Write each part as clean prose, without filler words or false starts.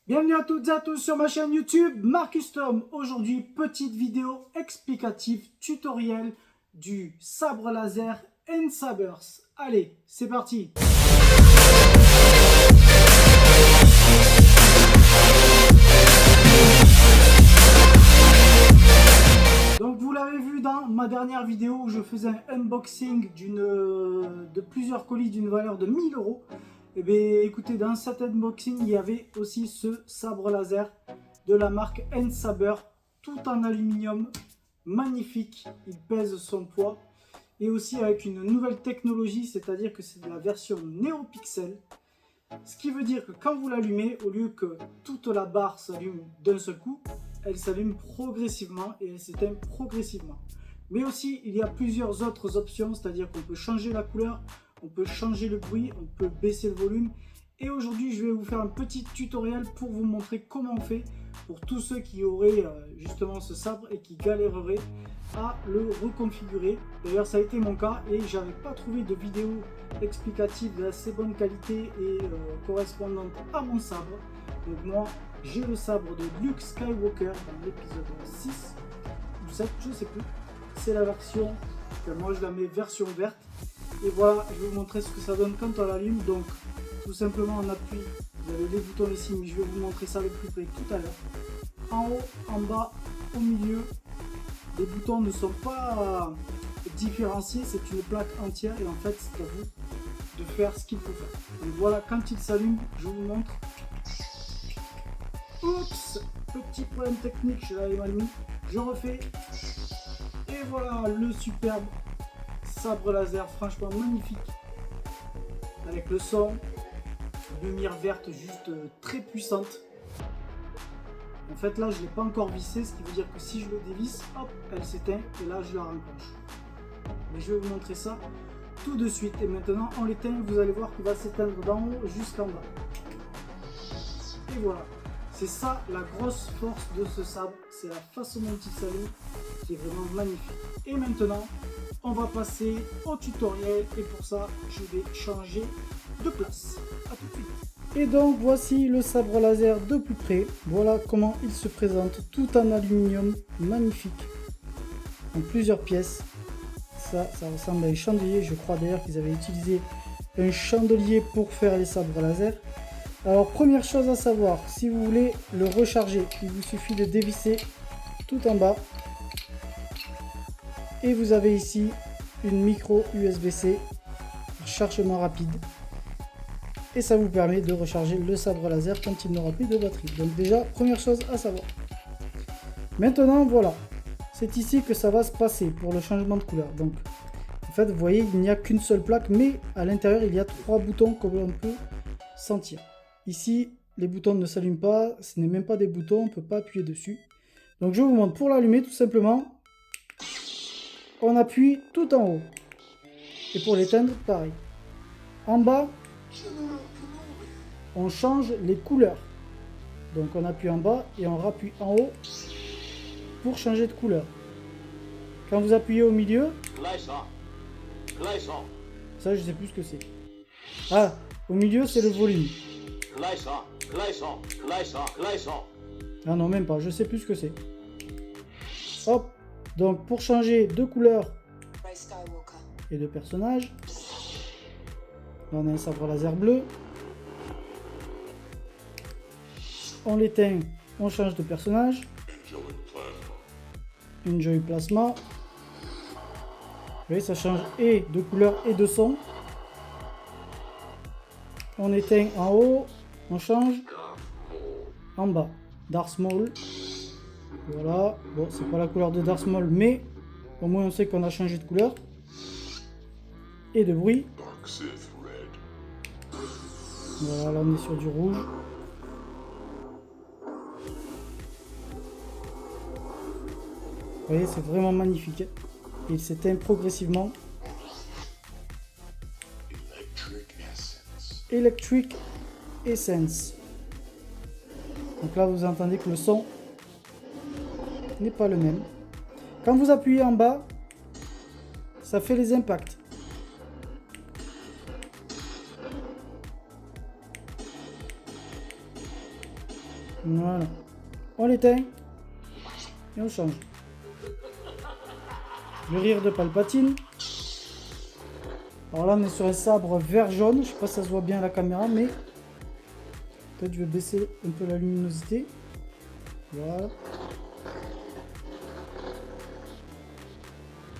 Bienvenue à toutes et à tous sur ma chaîne YouTube Marcus Tom. Aujourd'hui, petite vidéo explicative tutoriel du sabre laser N-Sabers. Allez, c'est parti. Donc vous l'avez vu dans ma dernière vidéo où je faisais un unboxing de plusieurs colis d'une valeur de 1000 €. Et bien écoutez, dans cet unboxing, il y avait aussi ce sabre laser de la marque N-Saber, tout en aluminium, magnifique, il pèse son poids. Et aussi avec une nouvelle technologie, c'est-à-dire que c'est de la version NeoPixel. Ce qui veut dire que quand vous l'allumez, au lieu que toute la barre s'allume d'un seul coup, elle s'allume progressivement et elle s'éteint progressivement. Mais aussi, il y a plusieurs autres options, c'est-à-dire qu'on peut changer la couleur, on peut changer le bruit, on peut baisser le volume. Et aujourd'hui, je vais vous faire un petit tutoriel pour vous montrer comment on fait pour tous ceux qui auraient justement ce sabre et qui galéreraient à le reconfigurer. D'ailleurs, ça a été mon cas et j'avais pas trouvé de vidéo explicative d'assez bonne qualité et correspondante à mon sabre. Donc moi, j'ai le sabre de Luke Skywalker dans l'épisode 6 ou 7, je sais plus. C'est la version, moi je la mets version verte. Et voilà, je vais vous montrer ce que ça donne quand on l'allume. Donc tout simplement on appuie, vous avez les boutons ici, mais je vais vous montrer ça de plus près tout à l'heure. En haut, en bas, au milieu, les boutons ne sont pas différenciés, c'est une plaque entière et en fait c'est à vous de faire ce qu'il faut faire. Donc voilà, quand il s'allume, je vous montre. Oups, petit problème technique, je l'avais mal mis. Je refais. Et voilà le superbe sabre laser, franchement magnifique. Avec le son, lumière verte juste très puissante. En fait là je ne l'ai pas encore vissé, ce qui veut dire que si je le dévisse, hop, elle s'éteint et là je la renclenche. Mais je vais vous montrer ça tout de suite. Et maintenant on l'éteint, vous allez voir qu'il va s'éteindre d'en haut jusqu'en bas. Et voilà. C'est ça la grosse force de ce sabre, c'est la façon dont il s'allume qui est vraiment magnifique. Et maintenant, on va passer au tutoriel et pour ça, je vais changer de place. A tout de suite. Et donc voici le sabre laser de plus près. Voilà comment il se présente, tout en aluminium, magnifique, en plusieurs pièces. Ça ressemble à un chandelier. Je crois d'ailleurs qu'ils avaient utilisé un chandelier pour faire les sabres laser. Alors première chose à savoir, si vous voulez le recharger, il vous suffit de dévisser tout en bas. Et vous avez ici une micro USB-C, chargement rapide. Et ça vous permet de recharger le sabre laser quand il n'aura plus de batterie. Donc déjà, première chose à savoir. Maintenant, voilà. C'est ici que ça va se passer pour le changement de couleur. Donc en fait, vous voyez, il n'y a qu'une seule plaque, mais à l'intérieur, il y a 3 boutons comme on peut sentir. Ici, les boutons ne s'allument pas, ce n'est même pas des boutons, on ne peut pas appuyer dessus. Donc je vous montre pour l'allumer tout simplement. On appuie tout en haut. Et pour l'éteindre, pareil. En bas, on change les couleurs. Donc on appuie en bas et on rappuie en haut pour changer de couleur. Quand vous appuyez au milieu, ça je sais plus ce que c'est. Ah, au milieu c'est le volume. Ah non, même pas, je sais plus ce que c'est. Hop, donc pour changer de couleur et de personnage, là on a un sabre laser bleu. On l'éteint, on change de personnage. Enjoy Plasma. Vous voyez, ça change et de couleur et de son. On éteint en haut, on change en bas. Darth Maul. Voilà, bon, c'est pas la couleur de Darth Maul, mais au moins on sait qu'on a changé de couleur. Et de bruit. Voilà, là on est sur du rouge. Vous voyez, c'est vraiment magnifique. Il s'éteint progressivement. Electric Essence. Donc là, vous entendez que le son n'est pas le même. Quand vous appuyez en bas, ça fait les impacts. Voilà. On l'éteint. Et on change. Le rire de Palpatine. Alors là, on est sur un sabre vert jaune. Je sais pas si ça se voit bien à la caméra, mais peut-être je vais baisser un peu la luminosité. Voilà.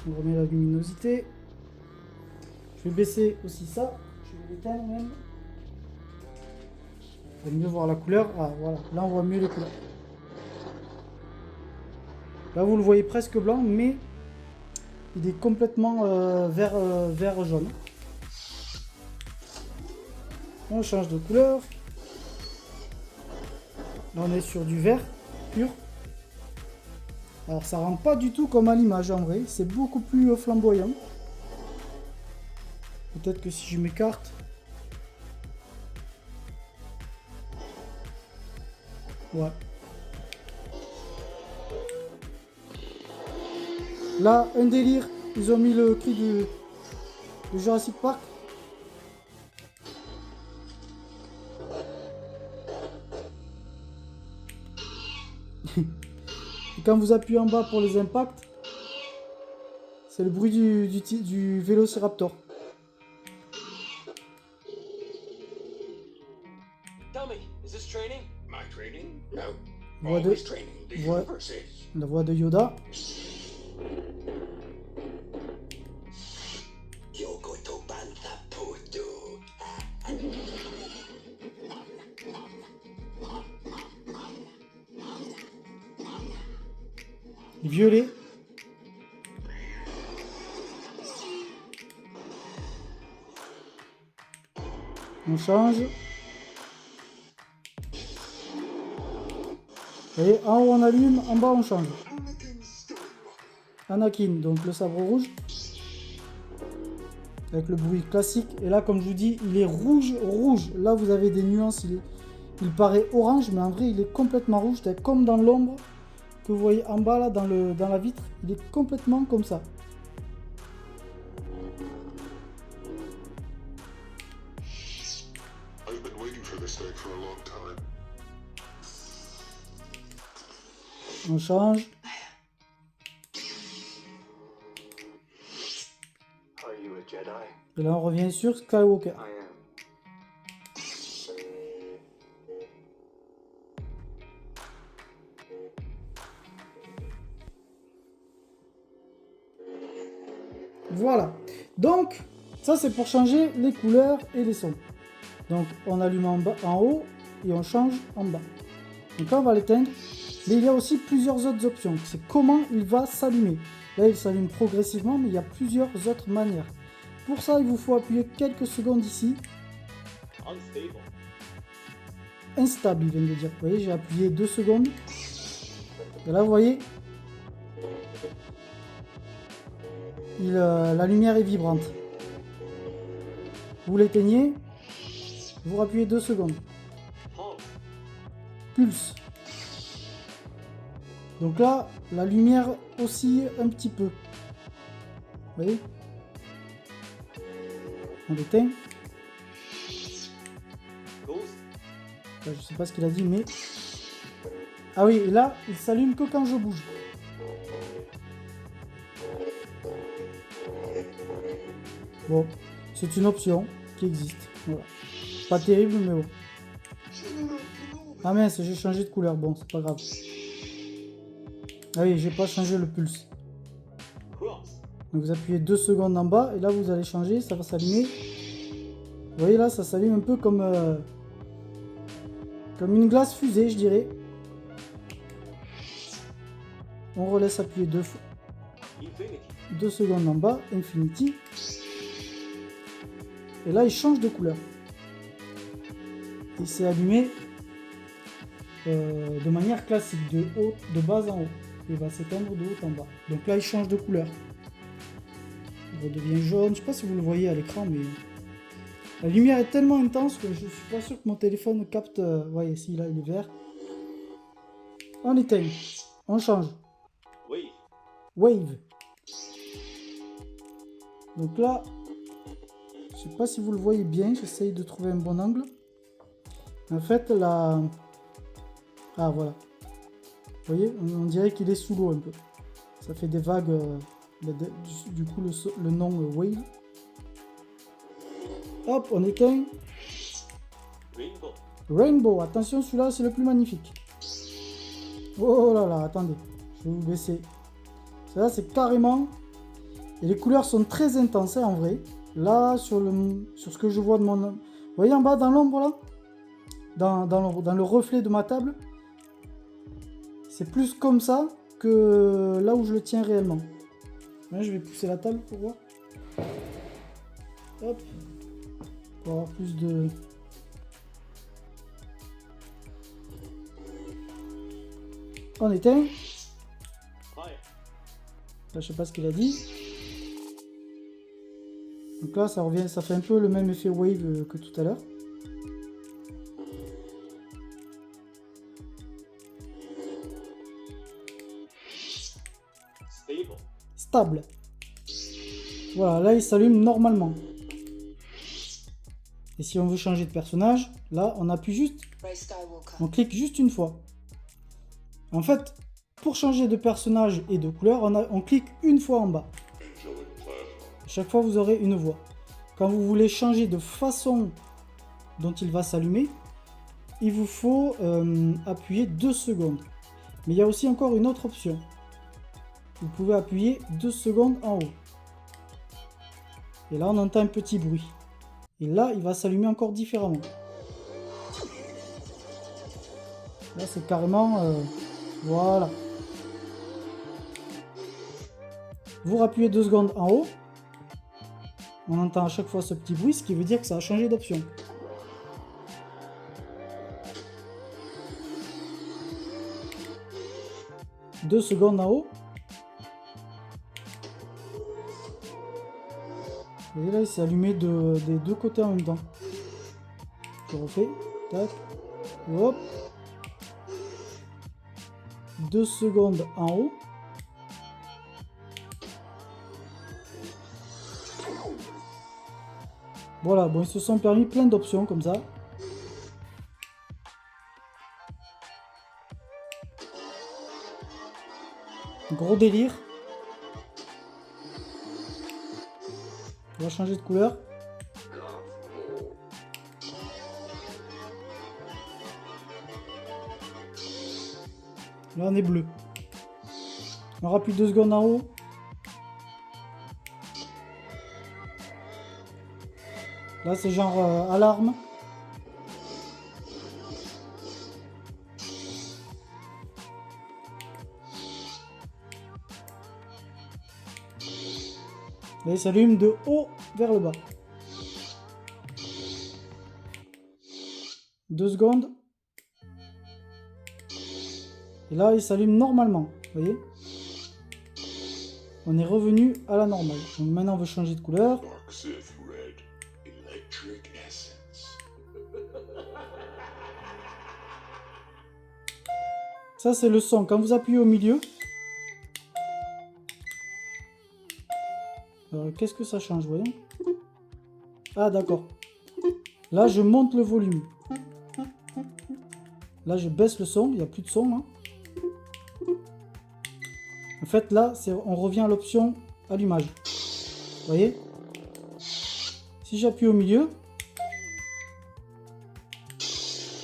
On remet la luminosité. Je vais baisser aussi ça. Je vais l'éteindre même. On va mieux voir la couleur. Ah voilà, là on voit mieux les couleurs. Là vous le voyez presque blanc, mais il est complètement vert jaune. On change de couleur. Là on est sur du vert pur. Alors ça rend pas du tout comme à l'image en vrai, c'est beaucoup plus flamboyant. Peut-être que si je m'écarte. Ouais. Là, un délire, ils ont mis le cri de Jurassic Park. Et quand vous appuyez en bas pour les impacts, c'est le bruit du Vélociraptor. La voix de Yoda. Violet. On change. Et en haut on allume, en bas on change. Anakin, donc le sabre rouge. Avec le bruit classique. Et là, comme je vous dis, il est rouge. Là, vous avez des nuances. Il paraît orange, mais en vrai, il est complètement rouge. C'est comme dans l'ombre que vous voyez en bas, là, dans la vitre. Il est complètement comme ça. On change. Et là, on revient sur Skywalker. Voilà. Donc, ça, c'est pour changer les couleurs et les sons. Donc, on allume en bas, en haut et on change en bas. Donc là, on va l'éteindre. Mais il y a aussi plusieurs autres options. C'est comment il va s'allumer. Là, il s'allume progressivement, mais il y a plusieurs autres manières. Pour ça, il vous faut appuyer quelques secondes ici. Instable, il vient de dire. Vous voyez, j'ai appuyé 2 secondes. Et là, vous voyez, la lumière est vibrante. Vous l'éteignez, vous rappuyez 2 secondes. Pulse. Donc là, la lumière oscille un petit peu. Vous voyez? On l'éteint. Je sais pas ce qu'il a dit, mais... Ah oui, et là, il s'allume que quand je bouge. Bon, c'est une option qui existe. Voilà. Pas terrible, mais bon. Ah mince, j'ai changé de couleur. Bon, c'est pas grave. Ah oui, j'ai pas changé le pulse. Donc vous appuyez 2 secondes en bas et là vous allez changer, ça va s'allumer. Vous voyez là, ça s'allume un peu comme une glace fusée, je dirais. On relaisse appuyer 2 secondes en bas, Infinity. Et là, il change de couleur. Il s'est allumé de manière classique, de bas en haut. Il va s'éteindre de haut en bas. Donc là, il change de couleur. Il redevient jaune. Je ne sais pas si vous le voyez à l'écran, mais la lumière est tellement intense que je ne suis pas sûr que mon téléphone capte. Vous voyez, ici, là, il est vert. On éteint. On change. Wave. Donc là, je sais pas si vous le voyez bien, j'essaye de trouver un bon angle. En fait, Ah voilà. Vous voyez, on dirait qu'il est sous l'eau un peu. Ça fait des vagues. Du coup, le nom Wave. Hop, on éteint. Rainbow. Rainbow. Attention, celui-là, c'est le plus magnifique. Oh là là, attendez. Je vais vous baisser. Celui-là, c'est carrément... Et les couleurs sont très intenses, hein, en vrai. Là, sur ce que je vois de mon... Vous voyez en bas, dans l'ombre, là, dans le reflet de ma table, c'est plus comme ça que là où je le tiens réellement. Là, je vais pousser la table pour voir. Hop. Pour avoir plus de... On éteint. Là, je sais pas ce qu'il a dit. Donc là, ça revient, ça fait un peu le même effet wave que tout à l'heure. Stable. Voilà, là, il s'allume normalement. Et si on veut changer de personnage, là, on appuie juste. On clique juste une fois. En fait, pour changer de personnage et de couleur, on clique une fois en bas. Chaque fois, vous aurez une voix. Quand vous voulez changer de façon dont il va s'allumer, il vous faut appuyer 2 secondes. Mais il y a aussi encore une autre option. Vous pouvez appuyer 2 secondes en haut. Et là, on entend un petit bruit. Et là, il va s'allumer encore différemment. Là, c'est carrément... voilà. Vous rappuyez 2 secondes en haut. On entend à chaque fois ce petit bruit, ce qui veut dire que ça a changé d'option. Deux secondes en haut. Et là, il s'est allumé des deux côtés en même temps. Je refais. Tac. Hop. 2 secondes en haut. Voilà, bon, ils se sont permis plein d'options comme ça. Gros délire. On va changer de couleur. Là, on est bleu. On rappuie 2 secondes en haut. Là, c'est genre alarme. Là, il s'allume de haut vers le bas. 2 secondes. Et là, il s'allume normalement. Vous voyez? On est revenu à la normale. Donc maintenant, on veut changer de couleur. Ça, c'est le son. Quand vous appuyez au milieu, qu'est-ce que ça change, voyons? Ah, d'accord. Là, je monte le volume. Là, je baisse le son. Il n'y a plus de son, là. En fait, là, on revient à l'option allumage. Vous voyez? Si j'appuie au milieu,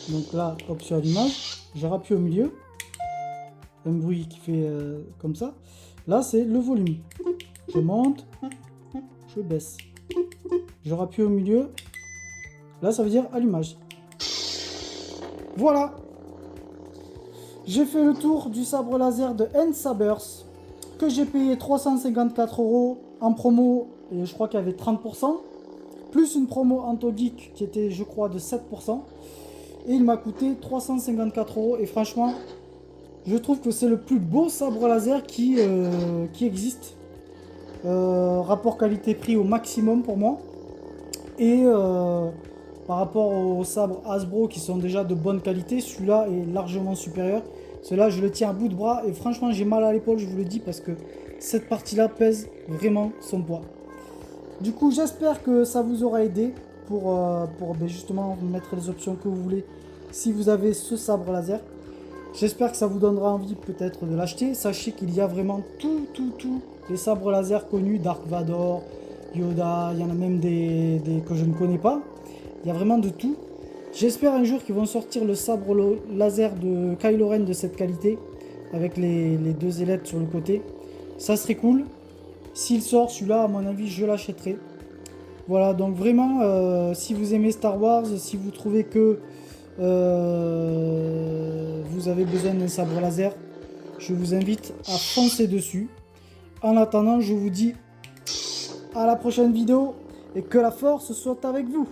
donc là, option allumage, je rappuie au milieu. Un bruit qui fait comme ça. Là, c'est le volume. Je monte, je baisse. Je rappuie au milieu. Là, ça veut dire allumage. Voilà. J'ai fait le tour du sabre laser de N-Sabers que j'ai payé 354 € en promo et je crois qu'il y avait 30%. Plus une promo Antogeek qui était, je crois, de 7%. Et il m'a coûté 354 € et franchement... je trouve que c'est le plus beau sabre laser qui existe. Rapport qualité-prix au maximum pour moi. Et par rapport aux sabres Hasbro qui sont déjà de bonne qualité, celui-là est largement supérieur. Celui-là, je le tiens à bout de bras et franchement, j'ai mal à l'épaule, je vous le dis, parce que cette partie-là pèse vraiment son poids. Du coup, j'espère que ça vous aura aidé pour justement mettre les options que vous voulez si vous avez ce sabre laser. J'espère que ça vous donnera envie peut-être de l'acheter. Sachez qu'il y a vraiment tous les sabres laser connus, Dark Vador, Yoda, il y en a même des que je ne connais pas. Il y a vraiment de tout. J'espère un jour qu'ils vont sortir le sabre laser de Kylo Ren de cette qualité, avec les deux ailettes sur le côté. Ça serait cool. S'il sort, celui-là, à mon avis, je l'achèterai. Voilà, donc vraiment, si vous aimez Star Wars, si vous trouvez que vous avez besoin d'un sabre laser, je vous invite à foncer dessus. En attendant, je vous dis à la prochaine vidéo et que la force soit avec vous.